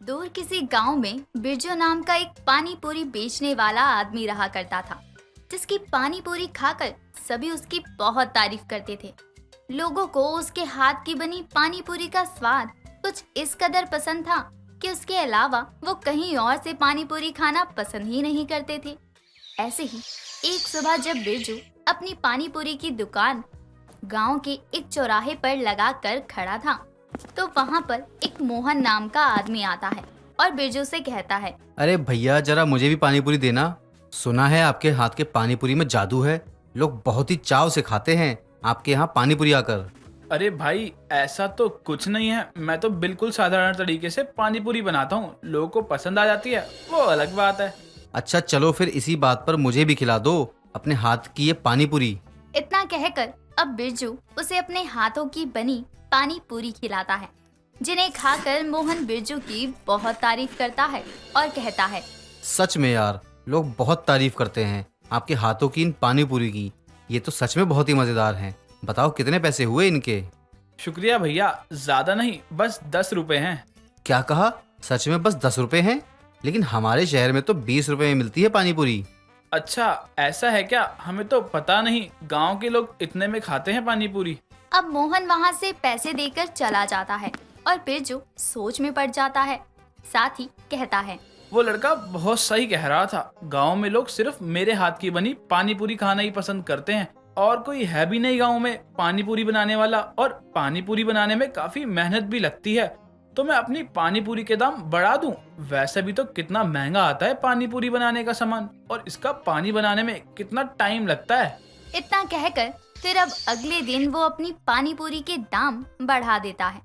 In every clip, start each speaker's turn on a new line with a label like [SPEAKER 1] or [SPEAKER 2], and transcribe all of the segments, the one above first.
[SPEAKER 1] दूर किसी गांव में बिरजू नाम का एक पानी पूरी बेचने वाला आदमी रहा करता था, जिसकी पानी पूरी खाकर सभी उसकी बहुत तारीफ करते थे। लोगों को उसके हाथ की बनी पानी पूरी का स्वाद कुछ इस कदर पसंद था कि उसके अलावा वो कहीं और से पानी पूरी खाना पसंद ही नहीं करते थे। ऐसे ही एक सुबह जब बिरजू अपनी पानी पूरी की दुकान गांव के एक चौराहे पर लगाकर खड़ा था, तो वहाँ पर एक मोहन नाम का आदमी आता है और बिरजू से कहता है,
[SPEAKER 2] अरे भैया जरा मुझे भी पानी पूरी देना। सुना है आपके हाथ के पानी पूरी में जादू है, लोग बहुत ही चाव से खाते हैं आपके यहाँ पानी पूरी आकर।
[SPEAKER 3] अरे भाई ऐसा तो कुछ नहीं है, मैं तो बिल्कुल साधारण तरीके से पानी पूरी बनाता हूँ, लोगों को पसंद आ जाती है, वो अलग बात है।
[SPEAKER 2] अच्छा चलो फिर इसी बात पर मुझे भी खिला दो अपने हाथ की ये पानी पूरी।
[SPEAKER 1] इतना कहकर अब बिरजू उसे अपने हाथों की बनी पानी पूरी खिलाता है, जिन्हें खाकर मोहन बिरजू की बहुत तारीफ करता है और कहता है,
[SPEAKER 2] सच में यार लोग बहुत तारीफ करते हैं आपके हाथों की इन पानी पूरी की, ये तो सच में बहुत ही मजेदार हैं। बताओ कितने पैसे हुए इनके?
[SPEAKER 3] शुक्रिया भैया, ज्यादा नहीं, बस 10 रुपए हैं।
[SPEAKER 2] क्या कहा? सच में बस 10 रुपए हैं? लेकिन हमारे शहर में तो 20 रुपए में मिलती है पानी पूरी।
[SPEAKER 3] अच्छा ऐसा है क्या? हमें तो पता नहीं, गांव के लोग इतने में खाते हैं पानी पूरी।
[SPEAKER 1] अब मोहन वहाँ से पैसे देकर चला जाता है और बिरजू सोच में पड़ जाता है। साथ ही कहता है,
[SPEAKER 3] वो लड़का बहुत सही कह रहा था, गांव में लोग सिर्फ मेरे हाथ की बनी पानी पूरी खाना ही पसंद करते हैं, और कोई है भी नहीं गांव में पानी पूरी बनाने वाला, और पानी पूरी बनाने में काफी मेहनत भी लगती है, तो मैं अपनी पानी पूरी के दाम बढ़ा दूं। वैसे भी तो कितना महंगा आता है पानी पूरी बनाने का सामान, और इसका पानी बनाने में कितना टाइम लगता है।
[SPEAKER 1] इतना कहकर फिर अब अगले दिन वो अपनी पानी पूरी के दाम बढ़ा देता है।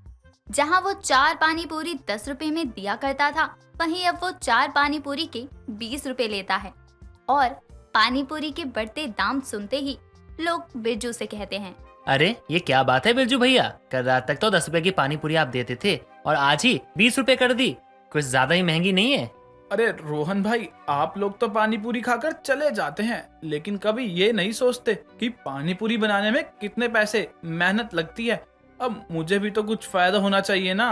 [SPEAKER 1] जहाँ वो 4 पानी पूरी 10 रुपए में दिया करता था, वहीं अब वो 4 पानी पूरी के 20 रुपए लेता है। और पानी पूरी के बढ़ते दाम सुनते ही लोग बिरजू से कहते हैं,
[SPEAKER 4] अरे ये क्या बात है बिरजू भैया, कल रात तक तो 10 रुपए की पानी पूरी आप देते थे और आज ही 20 रुपए कर दी, कुछ ज्यादा ही महंगी नहीं है?
[SPEAKER 3] अरे रोहन भाई, आप लोग तो पानी पूरी खाकर चले जाते हैं, लेकिन कभी ये नहीं सोचते कि पानी पूरी बनाने में कितने पैसे मेहनत लगती है। अब मुझे भी तो कुछ फायदा होना चाहिए ना।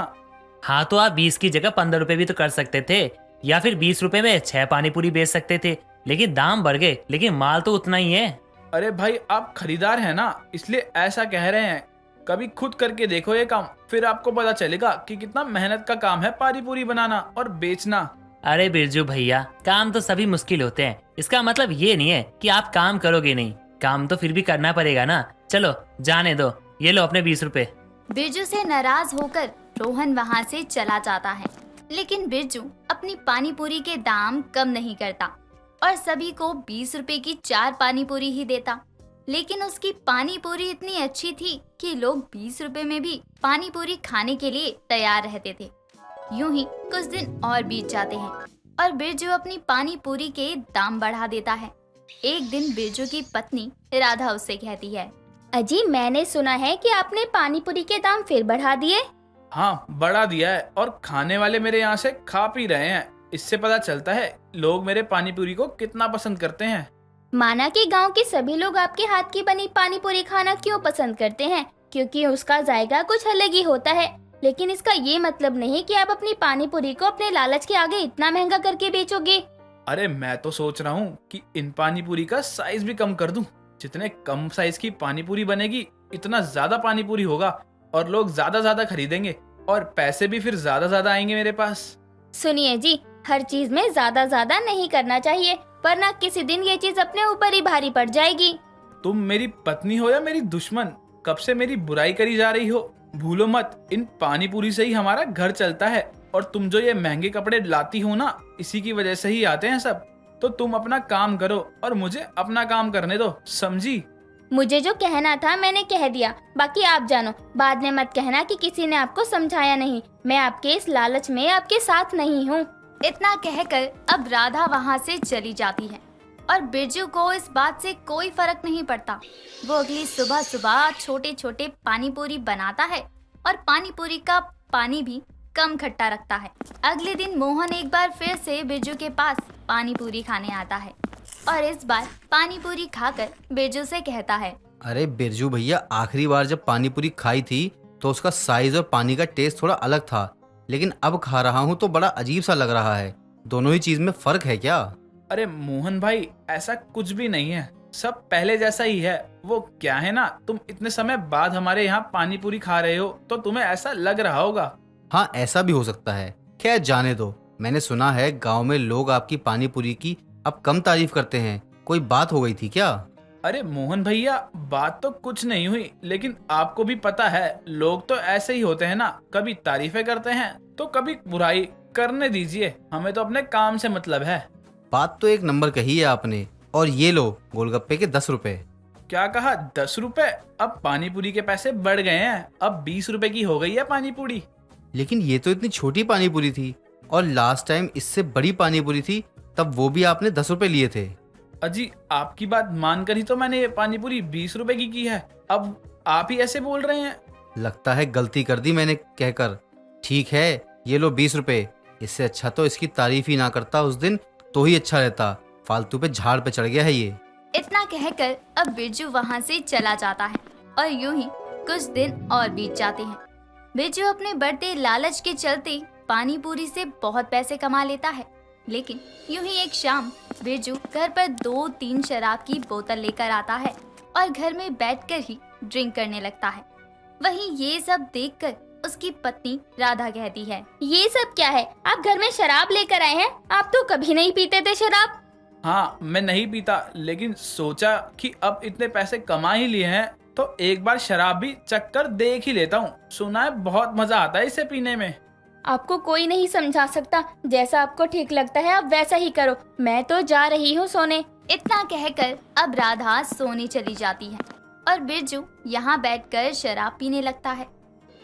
[SPEAKER 4] हाँ तो आप 20 की जगह 15 रुपए भी तो कर सकते थे, या फिर 20 रुपए में 6 पानी पूरी बेच सकते थे, लेकिन दाम बढ़ गए, लेकिन माल तो उतना ही है।
[SPEAKER 3] अरे भाई आप खरीदार हैं ना, इसलिए ऐसा कह रहे हैं। कभी खुद करके देखो ये काम, फिर आपको पता चलेगा कि कितना मेहनत का काम है पानी पूरी बनाना और बेचना।
[SPEAKER 4] अरे बिरजू भैया, काम तो सभी मुश्किल होते हैं, इसका मतलब ये नहीं है कि आप काम करोगे नहीं, काम तो फिर भी करना पड़ेगा ना। चलो जाने दो, ये लो अपने 20 रुपए।
[SPEAKER 1] बिरजू से नाराज होकर रोहन वहाँ से चला जाता है, लेकिन बिरजू अपनी पानी पूरी के दाम कम नहीं करता और सभी को 20 रुपए की 4 पानी पूरी ही देता। लेकिन उसकी पानी पूरी इतनी अच्छी थी कि लोग 20 रुपए में भी पानी पूरी खाने के लिए तैयार रहते थे। यूं ही कुछ दिन और बीत जाते हैं और बिरजू अपनी पानी पूरी के दाम बढ़ा देता है। एक दिन बिरजू की पत्नी राधा उससे कहती है,
[SPEAKER 5] अजी मैंने सुना है कि आपने पानी पूरी के दाम फिर बढ़ा दिए।
[SPEAKER 3] हाँ बढ़ा दिया है, और खाने वाले मेरे यहाँ से खा पी रहे हैं। इससे पता चलता है लोग मेरे पानी पूरी को कितना पसंद करते हैं।
[SPEAKER 5] माना कि गांव के सभी लोग आपके हाथ की बनी पानी पूरी खाना क्यों पसंद करते हैं, क्योंकि उसका जायका कुछ अलग ही होता है। लेकिन इसका ये मतलब नहीं कि आप अपनी पानी पूरी को अपने लालच के आगे इतना महंगा करके बेचोगे।
[SPEAKER 3] अरे मैं तो सोच रहा हूँ कि इन पानी पूरी का साइज भी कम कर दूं। जितने कम साइज की पानी पूरी बनेगी, इतना ज्यादा पानी पूरी होगा और लोग ज्यादा खरीदेंगे, और पैसे भी फिर ज्यादा आएंगे मेरे पास।
[SPEAKER 5] सुनिए जी, हर चीज में ज्यादा नहीं करना चाहिए, वरना किसी दिन ये चीज अपने ऊपर ही भारी पड़ जाएगी।
[SPEAKER 3] तुम मेरी पत्नी हो या मेरी दुश्मन, कब से मेरी बुराई करी जा रही हो। भूलो मत, इन पानी पूरी से ही हमारा घर चलता है, और तुम जो ये महंगे कपड़े लाती हो ना, इसी की वजह से ही आते हैं सब। तो तुम अपना काम करो और मुझे अपना काम करने दो, समझी?
[SPEAKER 5] मुझे जो कहना था मैंने कह दिया, बाकी आप जानो। बाद में मत कहना कि किसी ने आपको समझाया नहीं। मैं आपके इस लालच में आपके साथ नहीं हूँ।
[SPEAKER 1] इतना कहकर अब राधा वहाँ से चली जाती है और बिरजू को इस बात से कोई फर्क नहीं पड़ता। वो अगली सुबह छोटे पानी पूरी बनाता है और पानी पूरी का पानी भी कम खट्टा रखता है। अगले दिन मोहन एक बार फिर से बिरजू के पास पानी पूरी खाने आता है और इस बार पानी पूरी खाकर बिरजू से कहता है,
[SPEAKER 2] अरे बिरजू भैया, आखिरी बार जब पानी पूरी खाई थी तो उसका साइज और पानी का टेस्ट थोड़ा अलग था, लेकिन अब खा रहा हूँ तो बड़ा अजीब सा लग रहा है। दोनों ही चीज में फर्क है क्या?
[SPEAKER 3] अरे मोहन भाई, ऐसा कुछ भी नहीं है, सब पहले जैसा ही है। वो क्या है ना, तुम इतने समय बाद हमारे यहाँ पानी पूरी खा रहे हो तो तुम्हें ऐसा लग रहा होगा।
[SPEAKER 2] हाँ, ऐसा भी हो सकता है। खैर जाने दो। मैंने सुना है गांव में लोग आपकी पानी पूरी की अब कम तारीफ करते हैं। कोई बात हो गई थी क्या?
[SPEAKER 3] अरे मोहन भैया, बात तो कुछ नहीं हुई, लेकिन आपको भी पता है लोग तो ऐसे ही होते हैं ना, कभी तारीफें करते हैं तो कभी बुराई। करने दीजिए, हमें तो अपने काम से मतलब है।
[SPEAKER 2] बात तो एक नंबर कही है आपने। और ये लो गोलगप्पे के 10 रुपए।
[SPEAKER 3] क्या कहा, 10 रुपए? अब पानी पूरी के पैसे बढ़ गए हैं, अब 20 रुपए की हो गई है पानी पूरी।
[SPEAKER 2] लेकिन ये तो इतनी छोटी पानी पूरी थी और लास्ट टाइम इससे बड़ी पानी पूरी थी, तब वो भी आपने 10 रुपए लिए थे।
[SPEAKER 3] अजी, आपकी बात मानकर ही तो मैंने ये पानी पूरी 20 रुपए की है। अब आप ही ऐसे बोल रहे हैं।
[SPEAKER 2] लगता है गलती कर दी मैंने कहकर। ठीक है, ये लो 20 रुपए। इससे अच्छा तो इसकी तारीफ ही ना करता उस दिन, तो ही अच्छा रहता। फालतू पे झाड़ पे चढ़ गया है ये।
[SPEAKER 1] इतना कहकर अब बिरजू वहाँ से चला जाता है और यूं ही कुछ दिन और बीत जाते हैं। बिरजू अपने बढ़ते लालच के चलते पानी पूरी से बहुत पैसे कमा लेता है। लेकिन यूं ही एक शाम बिरजू घर पर 2-3 शराब की बोतल लेकर आता है और घर में बैठकर ही ड्रिंक करने लगता है। वहीं ये सब देखकर उसकी पत्नी राधा कहती है,
[SPEAKER 5] ये सब क्या है? आप घर में शराब लेकर आए हैं? आप तो कभी नहीं पीते थे शराब।
[SPEAKER 3] हाँ, मैं नहीं पीता, लेकिन सोचा कि अब इतने पैसे कमा ही लिए हैं तो एक बार शराब भी चक्कर देख ही लेता हूँ। सुना है बहुत मजा आता है इसे पीने में।
[SPEAKER 5] आपको कोई नहीं समझा सकता। जैसा आपको ठीक लगता है आप वैसा ही करो। मैं तो जा रही हूँ सोने।
[SPEAKER 1] इतना कहकर अब राधा सोने चली जाती है और बिरजू यहाँ बैठकर शराब पीने लगता है।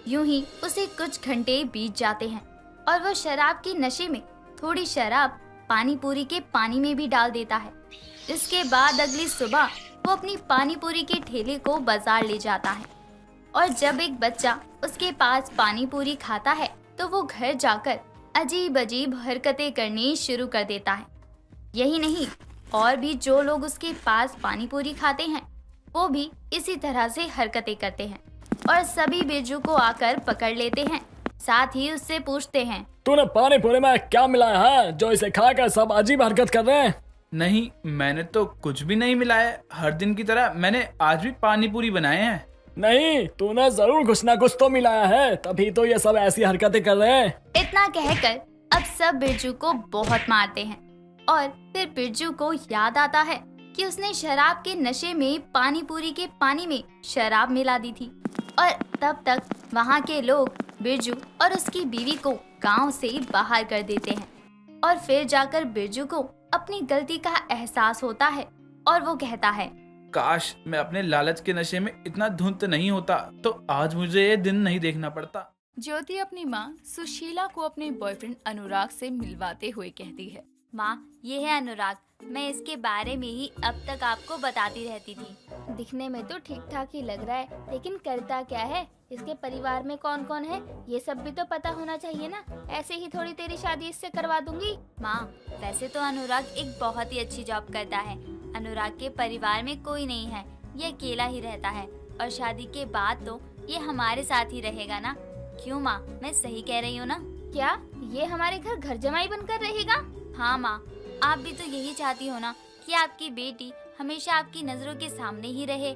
[SPEAKER 1] यूं ही उसे कुछ घंटे बीत जाते हैं और वो शराब के नशे में थोड़ी शराब पानी पूरी के पानी में भी डाल देता है। इसके बाद अगली सुबह वो अपनी पानी पूरी के ठेले को बाजार ले जाता है और जब एक बच्चा उसके पास पानी पूरी खाता है तो वो घर जाकर अजीब अजीब हरकतें करनी शुरू कर देता है। यही नहीं, और भी जो लोग उसके पास पानी पूरी खाते हैं वो भी इसी तरह से हरकतें करते हैं और सभी बिरजू को आकर पकड़ लेते हैं। साथ ही उससे पूछते हैं,
[SPEAKER 6] तूने पानी पूरी में क्या मिलाया है जो इसे खाकर सब अजीब हरकत कर रहे हैं?
[SPEAKER 3] नहीं, मैंने तो कुछ भी नहीं मिलाया। हर दिन की तरह मैंने आज भी पानी पूरी बनाए हैं।
[SPEAKER 6] नहीं, तूने जरूर कुछ ना कुछ तो मिलाया है, तभी तो ये सब ऐसी हरकतें कर रहे हैं।
[SPEAKER 1] इतना कहकर अब सब बिरजू को बहुत मारते हैं और फिर बिरजू को याद आता है कि उसने शराब के नशे में पानी पूरी के पानी में शराब मिला दी थी। और तब तक वहाँ के लोग बिरजू और उसकी बीवी को गांव से बाहर कर देते हैं और फिर जाकर बिरजू को अपनी गलती का एहसास होता है और वो कहता है,
[SPEAKER 3] काश मैं अपने लालच के नशे में इतना धुंध नहीं होता तो आज मुझे ये दिन नहीं देखना पड़ता।
[SPEAKER 7] ज्योति अपनी माँ सुशीला को अपने बॉयफ्रेंड अनुराग से मिलवाते हुए कहती है,
[SPEAKER 1] माँ ये है अनुराग, मैं इसके बारे में ही अब तक आपको बताती रहती थी।
[SPEAKER 5] दिखने में तो ठीक ठाक ही लग रहा है, लेकिन करता क्या है? इसके परिवार में कौन कौन है ये सब भी तो पता होना चाहिए ना। ऐसे ही थोड़ी तेरी शादी इससे करवा दूंगी।
[SPEAKER 1] माँ वैसे तो अनुराग एक बहुत ही अच्छी जॉब करता है। अनुराग के परिवार में कोई नहीं है, ये अकेला ही रहता है और शादी के बाद तो ये हमारे साथ ही रहेगा ना। क्यों माँ, मैं सही कह रही हूँ ना?
[SPEAKER 5] क्या ये हमारे घर जमाई बनकर रहेगा?
[SPEAKER 1] हाँ माँ, आप भी तो यही चाहती हो ना कि आपकी बेटी हमेशा आपकी नजरों के सामने ही रहे।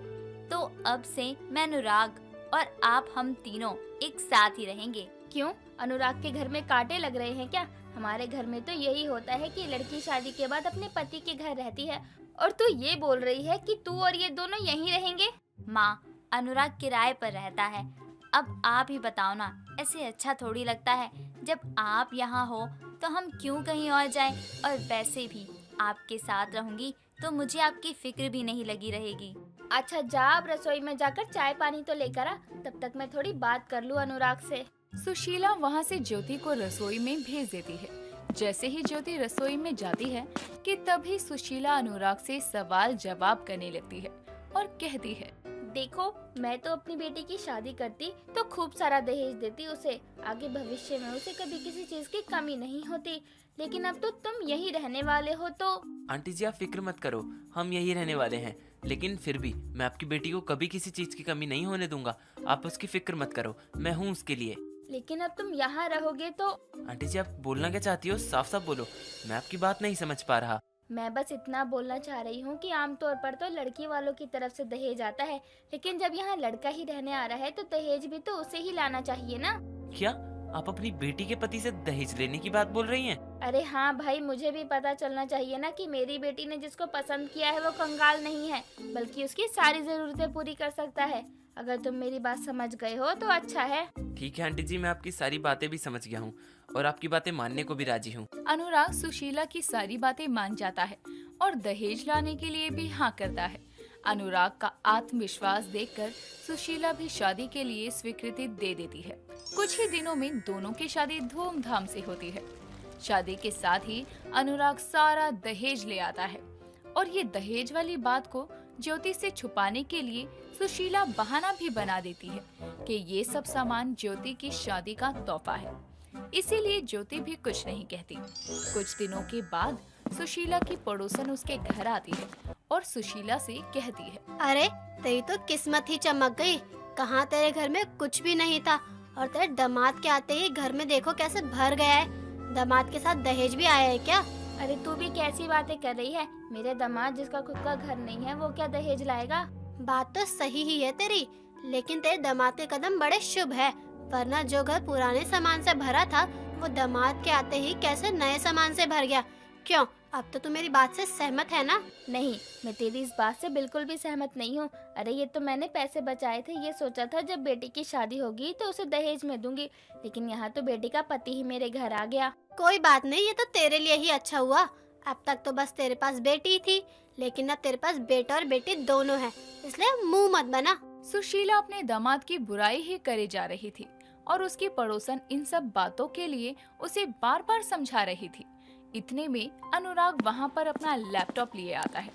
[SPEAKER 1] तो अब से मैं अनुराग और आप हम तीनों एक साथ ही रहेंगे।
[SPEAKER 5] क्यों, अनुराग के घर में कांटे लग रहे हैं क्या? हमारे घर में तो यही होता है कि लड़की शादी के बाद अपने पति के घर रहती है और तू ये बोल रही है कि तू और ये दोनों यहीं रहेंगे?
[SPEAKER 1] माँ, अनुराग किराए पर रहता है। अब आप ही बताओ ना, ऐसे अच्छा थोड़ी लगता है। जब आप यहाँ हो तो हम क्यों कहीं और जाएं? और वैसे भी आपके साथ रहूंगी तो मुझे आपकी फिक्र भी नहीं लगी रहेगी।
[SPEAKER 5] अच्छा जा, अब रसोई में जाकर चाय पानी तो लेकर आ, तब तक मैं थोड़ी बात कर लूं अनुराग से।
[SPEAKER 7] सुशीला वहाँ से ज्योति को रसोई में भेज देती है। जैसे ही ज्योति रसोई में जाती है कि तभी सुशीला अनुराग से सवाल जवाब करने लगती है और कहती है,
[SPEAKER 5] देखो, मैं तो अपनी बेटी की शादी करती तो खूब सारा दहेज देती उसे। आगे भविष्य में उसे कभी किसी चीज की कमी नहीं होती, लेकिन अब तो तुम यही रहने वाले हो तो।
[SPEAKER 8] आंटी जी आप फिक्र मत करो, हम यही रहने वाले हैं, लेकिन फिर भी मैं आपकी बेटी को कभी किसी चीज की कमी नहीं होने दूंगा। आप उसकी फिक्र मत करो, मैं हूँ उसके लिए।
[SPEAKER 5] लेकिन अब तुम यहाँ रहोगे तो।
[SPEAKER 8] आंटी जी, आप बोलना क्या चाहती हो? साफ साफ बोलो, मैं आपकी बात नहीं समझ पा रहा।
[SPEAKER 5] मैं बस इतना बोलना चाह रही हूँ कि आमतौर पर तो लड़की वालों की तरफ से दहेज आता है, लेकिन जब यहाँ लड़का ही रहने आ रहा है तो दहेज भी तो उसे ही लाना चाहिए ना।
[SPEAKER 8] क्या आप अपनी बेटी के पति से दहेज लेने की बात बोल रही हैं?
[SPEAKER 5] अरे हाँ भाई, मुझे भी पता चलना चाहिए ना कि मेरी बेटी ने जिसको पसंद किया है वो कंगाल नहीं है, बल्कि उसकी सारी जरूरतें पूरी कर सकता है। अगर तुम मेरी बात समझ गए हो तो अच्छा है।
[SPEAKER 8] ठीक है आंटी जी, मैं आपकी सारी बातें भी समझ गया हूँ और आपकी बातें मानने को भी राजी हूँ।
[SPEAKER 7] अनुराग सुशीला की सारी बातें मान जाता है और दहेज लाने के लिए भी हाँ करता है। अनुराग का आत्मविश्वास देखकर सुशीला भी शादी के लिए स्वीकृति दे देती है। कुछ ही दिनों में दोनों की शादी धूमधाम से होती है। शादी के साथ ही अनुराग सारा दहेज ले आता है और ये दहेज वाली बात को ज्योति से छुपाने के लिए सुशीला बहाना भी बना देती है कि ये सब सामान ज्योति की शादी का तोहफा है, इसीलिए ज्योति भी कुछ नहीं कहती। कुछ दिनों के बाद सुशीला की पड़ोसन उसके घर आती है और सुशीला से कहती है,
[SPEAKER 9] अरे तेरी तो किस्मत ही चमक गई। कहाँ तेरे घर में कुछ भी नहीं था और तेरे दामाद के आते ही घर में देखो कैसे भर गया है। दामाद के साथ दहेज भी आया है क्या?
[SPEAKER 5] अरे तू भी कैसी बातें कर रही है? मेरे दामाद जिसका खुद का घर नहीं है वो क्या दहेज लाएगा?
[SPEAKER 9] बात तो सही ही है तेरी, लेकिन तेरे दामाद के कदम बड़े शुभ है, वरना जो घर पुराने सामान से भरा था वो दामाद के आते ही कैसे नए सामान से भर गया। क्यों, अब तो तू मेरी बात से सहमत है ना?
[SPEAKER 5] नहीं, मैं तेरी इस बात से बिल्कुल भी सहमत नहीं हूँ। अरे ये तो मैंने पैसे बचाए थे, ये सोचा था जब बेटी की शादी होगी तो उसे दहेज में दूंगी, लेकिन यहाँ तो बेटी का पति ही मेरे घर आ गया।
[SPEAKER 9] कोई बात नहीं, ये तो तेरे लिए ही अच्छा हुआ। अब तक तो बस तेरे पास बेटी थी, लेकिन अब तेरे पास बेटा और बेटी दोनों है, इसलिए मुंह मत बना।
[SPEAKER 7] सुशीला अपने दामाद की बुराई ही करे जा रही थी और उसकी पड़ोसन इन सब बातों के लिए उसे बार बार समझा रही थी। इतने में अनुराग वहाँ पर अपना लैपटॉप लिए आता है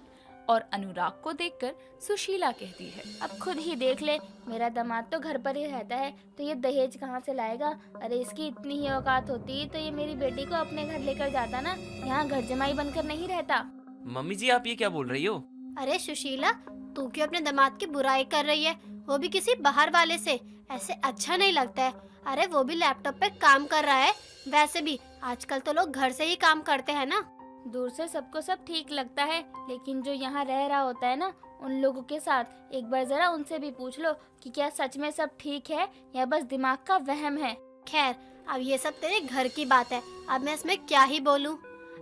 [SPEAKER 7] और अनुराग को देखकर सुशीला कहती है,
[SPEAKER 5] अब खुद ही देख ले, मेरा दामाद तो घर पर ही रहता है तो ये दहेज कहाँ से लाएगा? अरे इसकी इतनी ही औकात होती तो ये मेरी बेटी को अपने घर लेकर जाता ना, यहाँ घर जमाई बनकर नहीं रहता।
[SPEAKER 8] मम्मी जी, आप ये क्या बोल रही हो?
[SPEAKER 9] अरे सुशीला, तू क्यों अपने दामाद की बुराई कर रही है? वो भी किसी बाहर वाले से, ऐसे अच्छा नहीं लगता है। अरे वो भी लैपटॉप पे काम कर रहा है। वैसे भी आजकल तो लोग घर से ही काम करते हैं ना।
[SPEAKER 5] दूर से सबको सब ठीक लगता है, लेकिन जो यहाँ रह रहा होता है ना, उन लोगों के साथ एक बार जरा उनसे भी पूछ लो कि क्या सच में सब ठीक है या बस दिमाग का वहम है।
[SPEAKER 9] खैर, अब ये सब तेरे घर की बात है, अब मैं इसमें क्या ही बोलूं।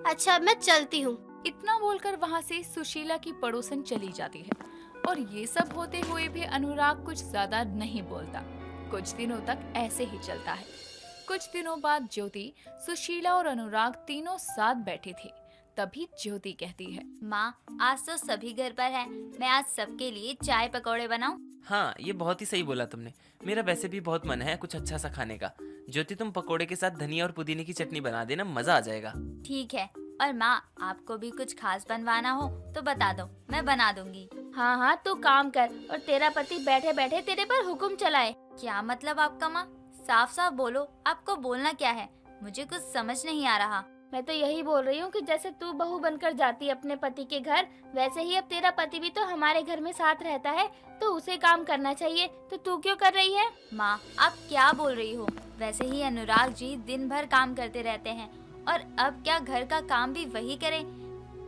[SPEAKER 9] अच्छा, अब मैं चलती हूँ।
[SPEAKER 7] इतना बोलकर वहाँ से सुशीला की पड़ोसन चली जाती है और ये सब होते हुए भी अनुराग कुछ ज्यादा नहीं बोलता। कुछ दिनों तक ऐसे ही चलता है। कुछ दिनों बाद ज्योति, सुशीला और अनुराग तीनों साथ बैठे थे। तभी ज्योति कहती है,
[SPEAKER 1] माँ, आज तो सभी घर पर है, मैं आज सबके लिए चाय पकौड़े बनाऊं?
[SPEAKER 8] हाँ, ये बहुत ही सही बोला तुमने। मेरा वैसे भी बहुत मन है कुछ अच्छा सा खाने का। ज्योति, तुम पकोड़े के साथ धनिया और पुदीने की चटनी बना देना, मजा आ जाएगा।
[SPEAKER 1] ठीक है। और माँ, आपको भी कुछ खास बनवाना हो तो बता दो, मैं बना दूंगी।
[SPEAKER 5] हाँ हाँ, तू काम कर और तेरा पति बैठे बैठे तेरे पर हुक्म चलाए।
[SPEAKER 1] क्या मतलब आपका माँ? साफ साफ बोलो, आपको बोलना क्या है? मुझे कुछ समझ नहीं आ रहा।
[SPEAKER 5] मैं तो यही बोल रही हूँ कि जैसे तू बहू बनकर जाती अपने पति के घर, वैसे ही अब तेरा पति भी तो हमारे घर में साथ रहता है, तो उसे काम करना चाहिए। तो तू क्यों कर रही है?
[SPEAKER 1] माँ, आप क्या बोल रही हो? वैसे ही अनुराग जी दिन भर काम करते रहते हैं और अब क्या घर का काम भी वही करें?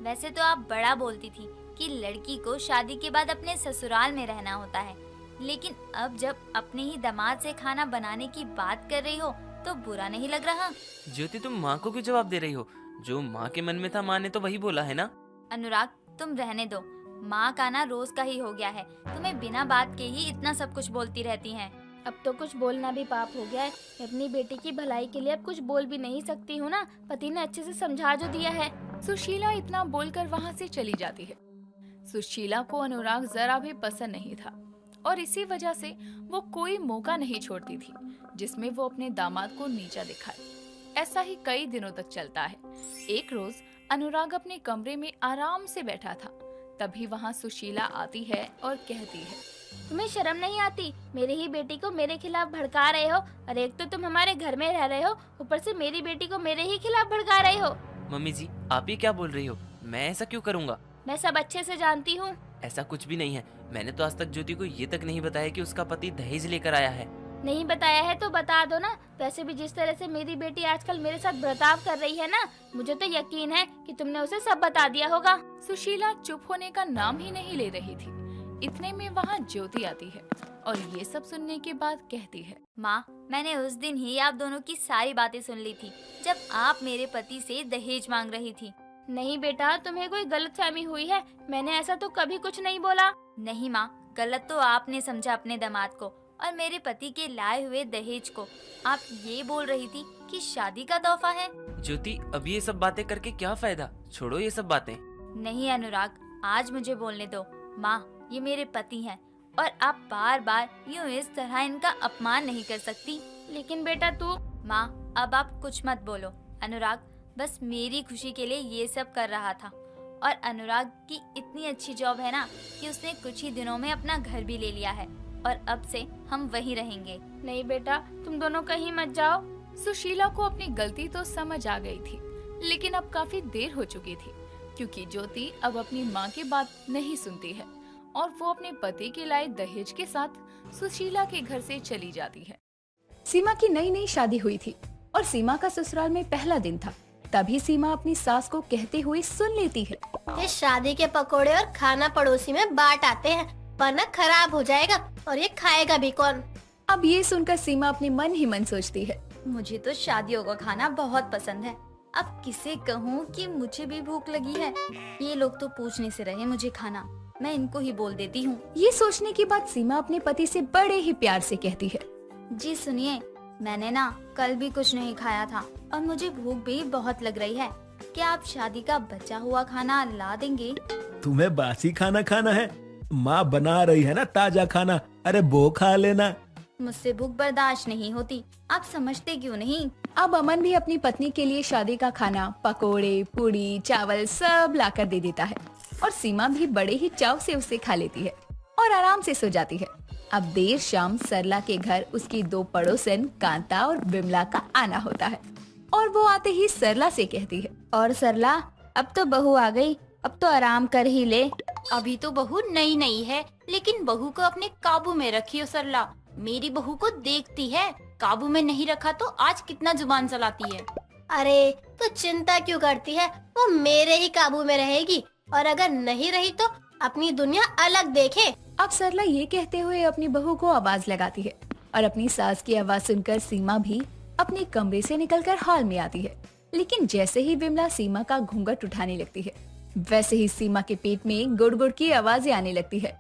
[SPEAKER 1] वैसे तो आप बड़ा बोलती थी कि लड़की को शादी के बाद अपने ससुराल में रहना होता है, लेकिन अब जब अपने ही दामाद से खाना बनाने की बात कर रही हो तो बुरा नहीं लग रहा?
[SPEAKER 8] ज्योति, तुम माँ को क्यों जवाब दे रही हो? जो माँ के मन में था माँ ने तो वही बोला है ना।
[SPEAKER 1] अनुराग, तुम रहने दो। माँ का ना रोज का ही हो गया है, तुम्हें बिना बात के ही इतना सब कुछ बोलती रहती हैं।
[SPEAKER 5] अब तो कुछ बोलना भी पाप हो गया है। मैं अपनी बेटी की भलाई के लिए अब कुछ बोल भी नहीं सकती हूँ ना, पति ने अच्छे से समझा जो दिया है।
[SPEAKER 7] सुशीला इतना बोलकर वहाँ से चली जाती है। सुशीला को अनुराग जरा भी पसंद नहीं था और इसी वजह से वो कोई मौका नहीं छोड़ती थी जिसमें वो अपने दामाद को नीचा दिखाए। ऐसा ही कई दिनों तक चलता है। एक रोज अनुराग अपने कमरे में आराम से बैठा था, तभी वहाँ सुशीला आती है और कहती है,
[SPEAKER 5] तुम्हें शर्म नहीं आती? मेरी ही बेटी को मेरे खिलाफ भड़का रहे हो। अरे एक तो तुम हमारे घर में रह रहे हो, ऊपर से मेरी बेटी को मेरे ही खिलाफ भड़का रहे हो।
[SPEAKER 8] मम्मी जी, आप ये क्या बोल रही हो? मैं ऐसा क्यों करूँगा?
[SPEAKER 5] मैं सब अच्छे से जानती हूँ।
[SPEAKER 8] ऐसा कुछ भी नहीं है। मैंने तो आज तक ज्योति को ये तक नहीं बताया कि उसका पति दहेज लेकर आया है।
[SPEAKER 5] नहीं बताया है तो बता दो ना। वैसे भी जिस तरह से मेरी बेटी आजकल मेरे साथ बर्ताव कर रही है ना, मुझे तो यकीन है कि तुमने उसे सब बता दिया होगा।
[SPEAKER 7] सुशीला चुप होने का नाम ही नहीं ले रही थी। इतने में वहाँ ज्योति आती है और ये सब सुनने के बाद कहती है,
[SPEAKER 1] माँ, मैंने उस दिन ही आप दोनों की सारी बातें सुन ली थी जब आप मेरे पति से दहेज मांग रही थी।
[SPEAKER 5] नहीं बेटा, तुम्हें कोई गलतफहमी हुई है। मैंने ऐसा तो कभी कुछ नहीं बोला।
[SPEAKER 1] नहीं माँ, गलत तो आपने समझा अपने दामाद को और मेरे पति के लाए हुए दहेज को। आप ये बोल रही थी कि शादी का तोहफा है।
[SPEAKER 8] ज्योति, अब ये सब बातें करके क्या फायदा, छोड़ो ये सब बातें।
[SPEAKER 1] नहीं अनुराग, आज मुझे बोलने दो। माँ, ये मेरे पति हैं और आप बार बार यूँ इस तरह इनका अपमान नहीं कर सकती।
[SPEAKER 5] लेकिन बेटा तू।
[SPEAKER 1] माँ, अब आप कुछ मत बोलो। अनुराग बस मेरी खुशी के लिए ये सब कर रहा था और अनुराग की इतनी अच्छी जॉब है ना कि उसने कुछ ही दिनों में अपना घर भी ले लिया है और अब से हम वहीं रहेंगे।
[SPEAKER 5] नहीं बेटा, तुम दोनों कहीं मत जाओ।
[SPEAKER 7] सुशीला को अपनी गलती तो समझ आ गई थी, लेकिन अब काफी देर हो चुकी थी क्योंकि ज्योति अब अपनी माँ की बात नहीं सुनती है और वो अपने पति के लाए दहेज के साथ सुशीला के घर से चली जाती है।
[SPEAKER 10] सीमा की नई नई शादी हुई थी और सीमा का ससुराल में पहला दिन था। तभी सीमा अपनी सास को कहते हुए सुन लेती है,
[SPEAKER 9] ये शादी के पकोड़े और खाना पड़ोसी में बांट आते हैं, वरना खराब हो जाएगा और ये खाएगा भी कौन।
[SPEAKER 10] अब ये सुनकर सीमा अपने मन ही मन सोचती है,
[SPEAKER 1] मुझे तो शादियों का खाना बहुत पसंद है। अब किसे कहूँ कि मुझे भी भूख लगी है। ये लोग तो पूछने से रहे मुझे खाना, मैं इनको ही बोल देती हूँ।
[SPEAKER 10] ये सोचने के बाद सीमा अपने पति से बड़े ही प्यार से कहती है,
[SPEAKER 1] जी सुनिए, मैंने ना कल भी कुछ नहीं खाया था और मुझे भूख भी बहुत लग रही है। क्या आप शादी का बचा हुआ खाना ला देंगे?
[SPEAKER 11] तुम्हें बासी खाना खाना है? माँ बना रही है ना ताजा खाना, अरे वो खा लेना।
[SPEAKER 1] मुझसे भूख बर्दाश्त नहीं होती, आप समझते क्यों नहीं?
[SPEAKER 10] अब अमन भी अपनी पत्नी के लिए शादी का खाना, पकोड़े, पूड़ी, चावल सब लाकर दे देता है और सीमा भी बड़े ही चाव से उसे खा लेती है और आराम से सो जाती है। अब देर शाम सरला के घर उसकी दो पड़ोसन कांता और विमला का आना होता है और वो आते ही सरला से कहती है,
[SPEAKER 5] और सरला, अब तो बहू आ गई, अब तो आराम कर ही ले।
[SPEAKER 1] अभी तो बहू नई नई है, लेकिन बहू को अपने काबू में रखियो सरला। मेरी बहू को देखती है, काबू में नहीं रखा तो आज कितना जुबान चलाती है।
[SPEAKER 9] अरे तू चिंता क्यों करती है, वो मेरे ही काबू में रहेगी और अगर नहीं रही तो अपनी दुनिया अलग देखे।
[SPEAKER 10] अब सरला ये कहते हुए अपनी बहू को आवाज लगाती है और अपनी सास की आवाज सुनकर सीमा भी अपने कमरे से निकलकर हॉल में आती है। लेकिन जैसे ही विमला सीमा का घूंघट उठाने लगती है, वैसे ही सीमा के पेट में गुड़ गुड़ की आवाजें आने लगती है।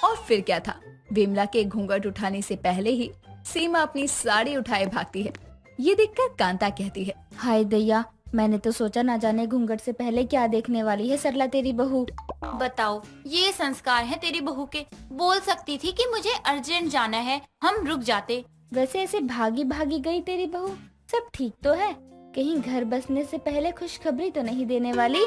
[SPEAKER 10] और फिर क्या था, विमला के घूंघट उठाने से पहले ही सीमा अपनी साड़ी उठाए भागती है। ये देखकर कांता कहती है,
[SPEAKER 5] हाय दैया, मैंने तो सोचा ना जाने घूंघट से पहले क्या देखने वाली है सरला तेरी बहू।
[SPEAKER 1] बताओ, ये संस्कार है तेरी बहू के? बोल सकती थी कि मुझे अर्जेंट जाना है, हम रुक जाते।
[SPEAKER 5] वैसे ऐसे भागी भागी गई तेरी बहू? सब ठीक तो है? कहीं घर बसने से पहले खुशखबरी तो नहीं देने वाली?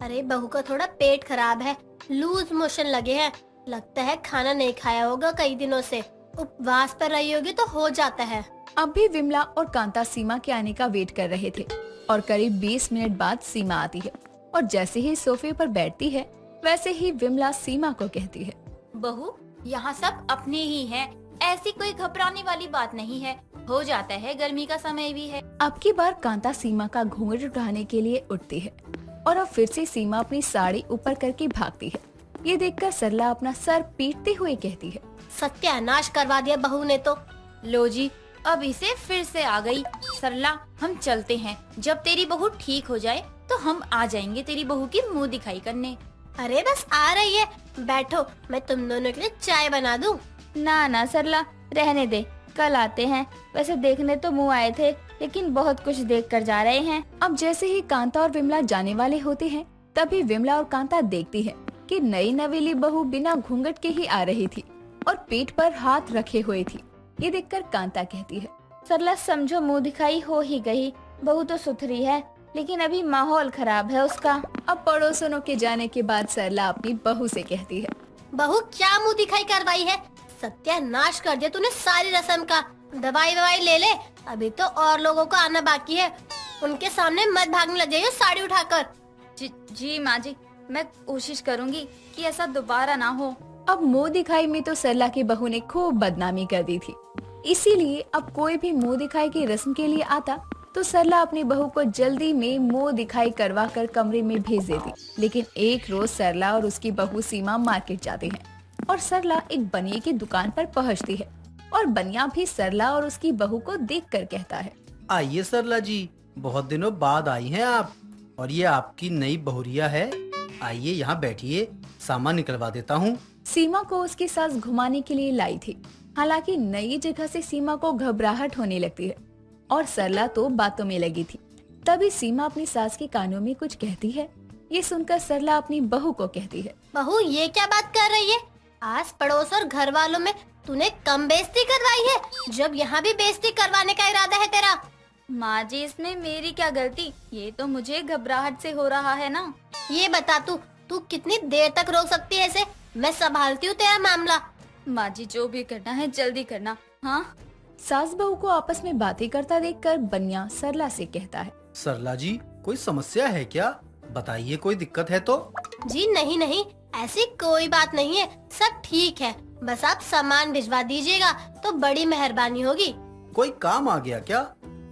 [SPEAKER 9] अरे बहू का थोड़ा पेट खराब है, लूज मोशन लगे हैं, लगता है खाना नहीं खाया होगा कई दिनों से, उपवास पर रही होगी तो हो जाता है।
[SPEAKER 10] अब भी विमला और कांता सीमा के आने का वेट कर रहे थे और करीब 20 मिनट बाद सीमा आती है और जैसे ही सोफे पर बैठती है, वैसे ही विमला सीमा को कहती है,
[SPEAKER 1] बहू, यहाँ सब अपने ही हैं, ऐसी कोई घबराने वाली बात नहीं है, हो जाता है, गर्मी का समय भी है।
[SPEAKER 10] अब की बार कांता सीमा का घूंघट उठाने के लिए उठती है और अब फिर से सीमा अपनी साड़ी ऊपर करके भागती है। ये देखकर सरला अपना सर पीटते हुए कहती है,
[SPEAKER 9] सत्यानाश करवा दिया बहू ने तो।
[SPEAKER 1] लो जी, अब इसे फिर से आ गई। सरला, हम चलते हैं, जब तेरी बहू ठीक हो जाए तो हम आ जाएंगे तेरी बहू की मुंह दिखाई करने।
[SPEAKER 9] अरे बस आ रही है, बैठो, मैं तुम दोनों के लिए चाय बना दूं।
[SPEAKER 5] ना ना सरला, रहने दे, कल आते हैं। वैसे देखने तो मुँह आए थे, लेकिन बहुत कुछ देख कर जा रहे हैं।
[SPEAKER 10] अब जैसे ही कांता और विमला जाने वाले होते हैं, तभी विमला और कांता देखती है कि नई नवेली बहू बिना घूंघट के ही आ रही थी और पेट पर हाथ रखे हुए थी। ये देखकर कांता कहती है,
[SPEAKER 5] सरला समझो मुंह दिखाई हो ही गई, बहू तो सुथरी है, लेकिन अभी माहौल खराब है उसका।
[SPEAKER 10] अब पड़ोसनों के जाने के बाद सरला अपनी बहू से कहती है,
[SPEAKER 9] बहू क्या मुंह दिखाई करवाई है, सत्यानाश कर दिया तूने सारी रस्म का। दवाई ववाई ले ले, अभी तो और लोगों का आना बाकी है, उनके सामने मत भागने लग जाइए साड़ी उठाकर।
[SPEAKER 1] जी माँ जी, मैं कोशिश करूँगी कि ऐसा दोबारा ना हो।
[SPEAKER 10] अब मुंह दिखाई में तो सरला की बहू ने खूब बदनामी कर दी थी। इसीलिए अब कोई भी मुंह दिखाई की रस्म के लिए आता तो सरला अपनी बहू को जल्दी में मुंह दिखाई करवा कर कमरे में भेज देती। लेकिन एक रोज सरला और उसकी बहू सीमा मार्केट जाते हैं और सरला एक बनिए की दुकान पर पहुंचती है और बनिया भी सरला और उसकी बहू को देखकर कहता है,
[SPEAKER 2] आइए सरला जी, बहुत दिनों बाद आई हैं आप, और ये आपकी नई बहुरिया है। आइए यहाँ बैठिए, सामान निकलवा देता हूँ।
[SPEAKER 10] सीमा को उसकी सास घुमाने के लिए लाई थी। हालांकि नई जगह से सीमा को घबराहट होने लगती है और सरला तो बातों में लगी थी। तभी सीमा अपनी सास के कानों में कुछ कहती है। ये सुनकर सरला अपनी बहू को कहती है,
[SPEAKER 9] बहू ये क्या बात कर रही है? आस पड़ोस और घर वालों में तूने कम बेइज्जती करवाई है, जब यहाँ भी बेइज्जती करवाने का इरादा है तेरा।
[SPEAKER 1] माँ जी, इसमें मेरी क्या गलती? ये तो मुझे घबराहट से हो रहा है ना।
[SPEAKER 9] ये बता तू कितनी देर तक रोक सकती है इसे? मैं संभालती हूँ तेरा मामला।
[SPEAKER 1] माँ जी, जो भी करना है जल्दी करना। हाँ,
[SPEAKER 10] सास बहू को आपस में बातें करता देखकर बनिया सरला से कहता है,
[SPEAKER 2] सरला जी, कोई समस्या है क्या? बताइए, कोई दिक्कत है तो?
[SPEAKER 9] जी नहीं, ऐसी कोई बात नहीं है, सब ठीक है। बस आप सामान भिजवा दीजिएगा तो बड़ी मेहरबानी होगी।
[SPEAKER 2] कोई काम आ गया क्या?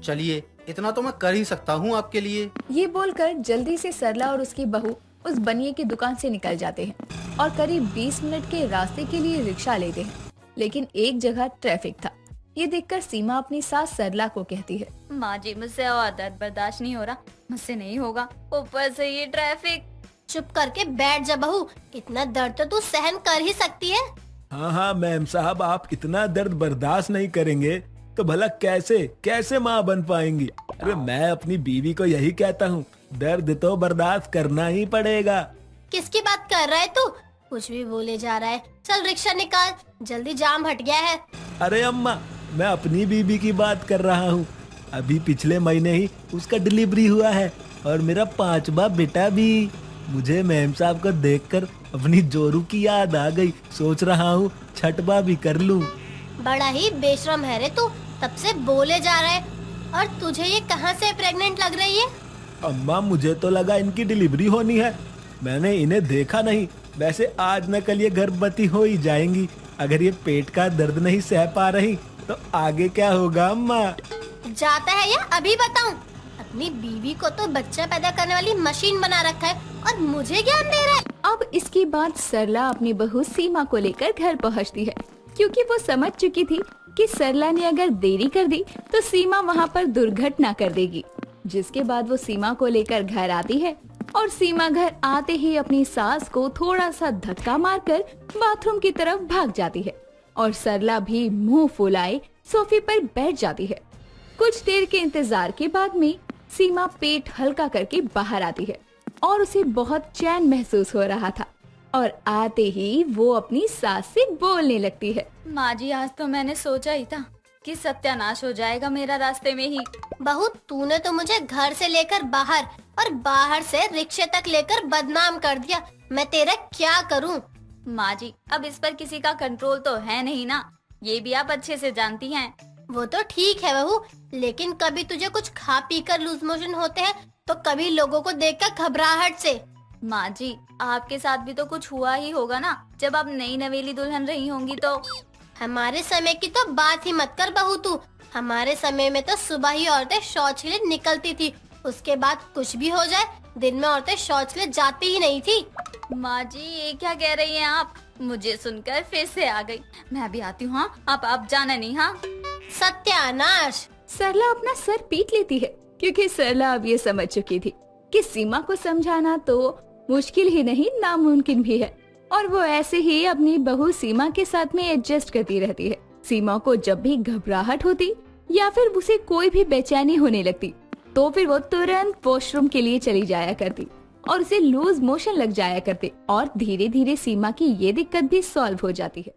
[SPEAKER 2] चलिए, इतना तो मैं कर ही सकता हूँ आपके लिए।
[SPEAKER 10] ये बोलकर जल्दी से सरला और उसकी बहू उस बनिए की दुकान से निकल जाते हैं और करीब 20 मिनट के रास्ते के लिए रिक्शा लेते हैं। लेकिन एक जगह ट्रैफिक था। ये देखकर सीमा अपनी सास सरला को कहती है,
[SPEAKER 1] माँ जी, मुझसे और दर्द बर्दाश्त नहीं हो रहा, मुझसे नहीं होगा, ऊपर से ये ट्रैफिक।
[SPEAKER 9] चुप करके बैठ जा बहू, इतना दर्द तो तू सहन कर ही सकती है।
[SPEAKER 11] हाँ मैम साहब, आप इतना दर्द बर्दाश्त नहीं करेंगे तो भला कैसे माँ बन पाएंगी? अरे मैं अपनी बीवी को यही कहता हूँ, दर्द तो बर्दाश्त करना ही पड़ेगा।
[SPEAKER 9] किसकी बात कर रहा है तू? कुछ भी बोले जा रहा है। चल रिक्शा निकाल, जल्दी जाम हट गया है।
[SPEAKER 11] अरे अम्मा, मैं अपनी बीबी की बात कर रहा हूँ। अभी पिछले महीने ही उसका डिलीवरी हुआ है और मेरा 5वां बेटा भी। मुझे मैम साहब को देखकर अपनी जोरू की याद आ गई। सोच रहा हूँ छठवा भी कर लूँ।
[SPEAKER 9] बड़ा ही बेशरम है रे तू, तब से बोले जा रहा है। और तुझे ये कहाँ से प्रेग्नेंट लग रही है?
[SPEAKER 11] अम्मा, मुझे तो लगा इनकी डिलीवरी होनी है, मैंने इन्हें देखा नहीं। वैसे आज न कल ये गर्भवती हो ही जाएंगी। अगर ये पेट का दर्द नहीं सह पा रही तो आगे क्या होगा अम्मा?
[SPEAKER 9] जाता है या अभी बताऊं? अपनी बीवी को तो बच्चा पैदा करने वाली मशीन बना रखा है और मुझे ज्ञान दे रहा है।
[SPEAKER 10] अब इसके बाद सरला अपनी बहू सीमा को लेकर घर पहुंचती है, क्योंकि वो समझ चुकी थी कि सरला ने अगर देरी कर दी तो सीमा वहां पर दुर्घटना कर देगी। जिसके बाद वो सीमा को लेकर घर आती है और सीमा घर आते ही अपनी सास को थोड़ा सा धक्का मारकर बाथरूम की तरफ भाग जाती है और सरला भी मुंह फुलाए सोफे पर बैठ जाती है। कुछ देर के इंतजार के बाद में सीमा पेट हल्का करके बाहर आती है और उसे बहुत चैन महसूस हो रहा था और आते ही वो अपनी सास से बोलने लगती है,
[SPEAKER 1] माँ जी, आज तो मैंने सोचा ही था कि सत्यानाश हो जाएगा मेरा रास्ते में ही।
[SPEAKER 9] बहू, तूने तो मुझे घर से लेकर बाहर और बाहर से रिक्शे तक लेकर बदनाम कर दिया। मैं तेरा क्या करूं?
[SPEAKER 1] माँ जी, अब इस पर किसी का कंट्रोल तो है नहीं ना, ये भी आप अच्छे से जानती हैं।
[SPEAKER 9] वो तो ठीक है बहू, लेकिन कभी तुझे कुछ खा पी कर लूज मोशन होते हैं तो कभी लोगों को देखकर घबराहट से।
[SPEAKER 1] माँ जी, आपके साथ भी तो कुछ हुआ ही होगा ना, जब आप नई नवेली दुल्हन रही होंगी तो।
[SPEAKER 9] हमारे समय की तो बात ही मत कर बहू तू। हमारे समय में तो सुबह ही औरतें शौच के लिए निकलती थी, उसके बाद कुछ भी हो जाए दिन में औरतें शौच के लिए जाती ही नहीं थी।
[SPEAKER 1] माँ जी, ये क्या कह रही हैं आप? मुझे सुनकर फिर से आ गई। मैं अभी आती हूँ। हाँ, आप जाना नहीं। हाँ,
[SPEAKER 9] सत्यानाश।
[SPEAKER 10] सरला अपना सर पीट लेती है, क्योंकि सरला अब ये समझ चुकी थी कि सीमा को समझाना तो मुश्किल ही नहीं, नामुमकिन भी है और वो ऐसे ही अपनी बहू सीमा के साथ में एडजस्ट करती रहती है। सीमा को जब भी घबराहट होती या फिर उसे कोई भी बेचैनी होने लगती तो फिर वो तुरंत वॉशरूम के लिए चली जाया करती और उसे लूज मोशन लग जाया करते और धीरे धीरे सीमा की ये दिक्कत भी सॉल्व हो जाती है।